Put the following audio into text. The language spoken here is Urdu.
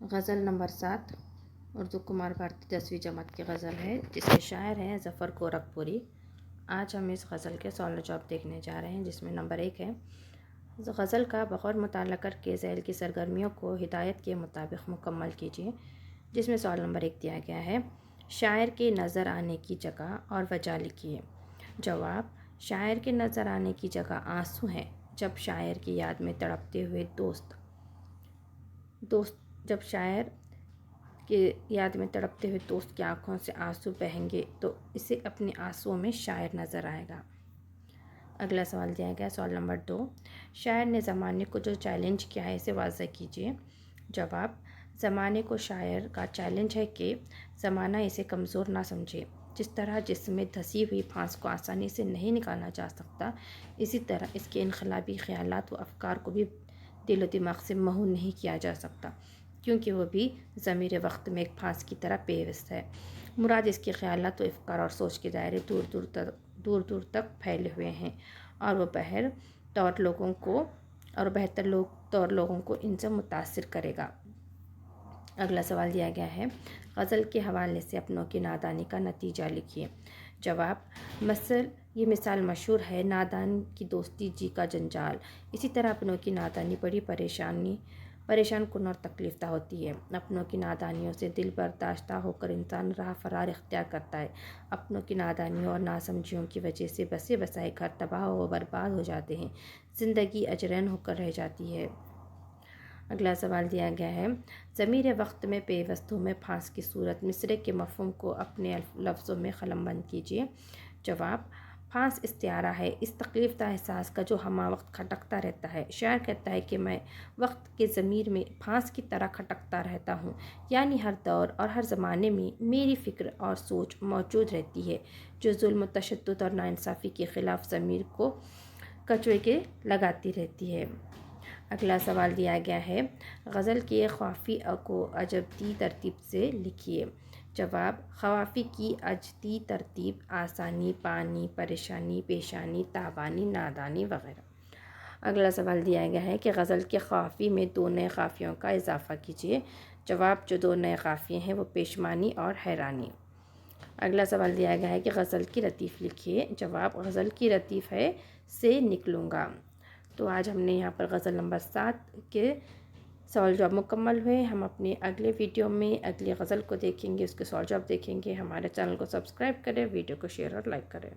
غزل نمبر 7 اردو کمار بھارتی 10ویں جماعت کی غزل ہے، جس کے شاعر ہیں ظفر گورکھپوری۔ آج ہم اس غزل کے سوال و جواب دیکھنے جا رہے ہیں، جس میں نمبر 1 ہے: غزل کا بغور مطالعہ کر کے ذیل کی سرگرمیوں کو ہدایت کے مطابق مکمل کیجیے۔ جس میں سوال نمبر 1 دیا گیا ہے: شاعر کے نظر آنے کی جگہ اور وجہ لکھیے۔ جواب: شاعر کے نظر آنے کی جگہ آنسو ہیں۔ جب شاعر کی یاد میں تڑپتے ہوئے جب شاعر کی یاد میں تڑپتے ہوئے دوست کی آنکھوں سے آنسو بہیں گے تو اسے اپنے آنسوؤں میں شاعر نظر آئے گا۔ اگلا سوال دیا گیا سوال نمبر 2: شاعر نے زمانے کو جو چیلنج کیا ہے اسے واضح کیجیے۔ جواب: زمانے کو شاعر کا چیلنج ہے کہ زمانہ اسے کمزور نہ سمجھے۔ جس طرح جسم میں دھسی ہوئی پھانس کو آسانی سے نہیں نکالا جا سکتا، اسی طرح اس کے انقلابی خیالات و افکار کو بھی دل و دماغ سے محو نہیں کیا جا سکتا، کیونکہ وہ بھی ضمیر وقت میں ایک پھانس کی طرح پیوست ہے۔ مراد اس کے خیالات و افکار اور سوچ کے دائرے دور دور تک پھیلے ہوئے ہیں، اور وہ بہتر طور لوگوں کو ان سے متاثر کرے گا۔ اگلا سوال دیا گیا ہے: غزل کے حوالے سے اپنوں کی نادانی کا نتیجہ لکھیے۔ جواب: یہ مثال مشہور ہے: نادان کی دوستی جی کا جنجال۔ اسی طرح اپنوں کی نادانی بڑی پریشان کن اور تکلیف دہ ہوتی ہے۔ اپنوں کی نادانیوں سے دل برداشتہ ہو کر انسان راہ فرار اختیار کرتا ہے۔ اپنوں کی نادانیوں اور ناسمجھیوں کی وجہ سے بسے بسائے گھر تباہ و برباد ہو جاتے ہیں، زندگی اجرین ہو کر رہ جاتی ہے۔ اگلا سوال دیا گیا ہے: ضمیر وقت میں پیوست ہوں میں پھانس کی صورت، مصرعے کے مفہوم کو اپنے لفظوں میں قلم بند کیجیے۔ جواب: پھانس استعارہ ہے اس تکلیف دہ احساس کا جو ہمہ وقت کھٹکتا رہتا ہے۔ شاعر کہتا ہے کہ میں وقت کے ضمیر میں پھانس کی طرح کھٹکتا رہتا ہوں، یعنی ہر دور اور ہر زمانے میں میری فکر اور سوچ موجود رہتی ہے، جو ظلم و تشدد اور ناانصافی کے خلاف ضمیر کو کچوے کے لگاتی رہتی ہے۔ اگلا سوال دیا گیا ہے: غزل کے قافیے کو اجدی ترتیب سے لکھیے۔ جواب: قوافی کی اجدی ترتیب آسانی، پانی، پریشانی، پیشانی، تابانی، نادانی وغیرہ۔ اگلا سوال دیا گیا ہے کہ غزل کے قافیے میں 2 نئے قافیوں کا اضافہ کیجیے۔ جواب: جو 2 نئے قافیے ہیں وہ پیشمانی اور حیرانی۔ اگلا سوال دیا گیا ہے کہ غزل کی ردیف لکھیے۔ جواب: غزل کی ردیف ہے سے نکلوں گا۔ تو آج ہم نے یہاں پر غزل نمبر 7 کے سوال جواب مکمل ہوئے۔ ہم اپنے اگلے ویڈیو میں اگلی غزل کو دیکھیں گے، اس کے سوال جواب دیکھیں گے۔ ہمارے چینل کو سبسکرائب کریں، ویڈیو کو شیئر اور لائک کریں۔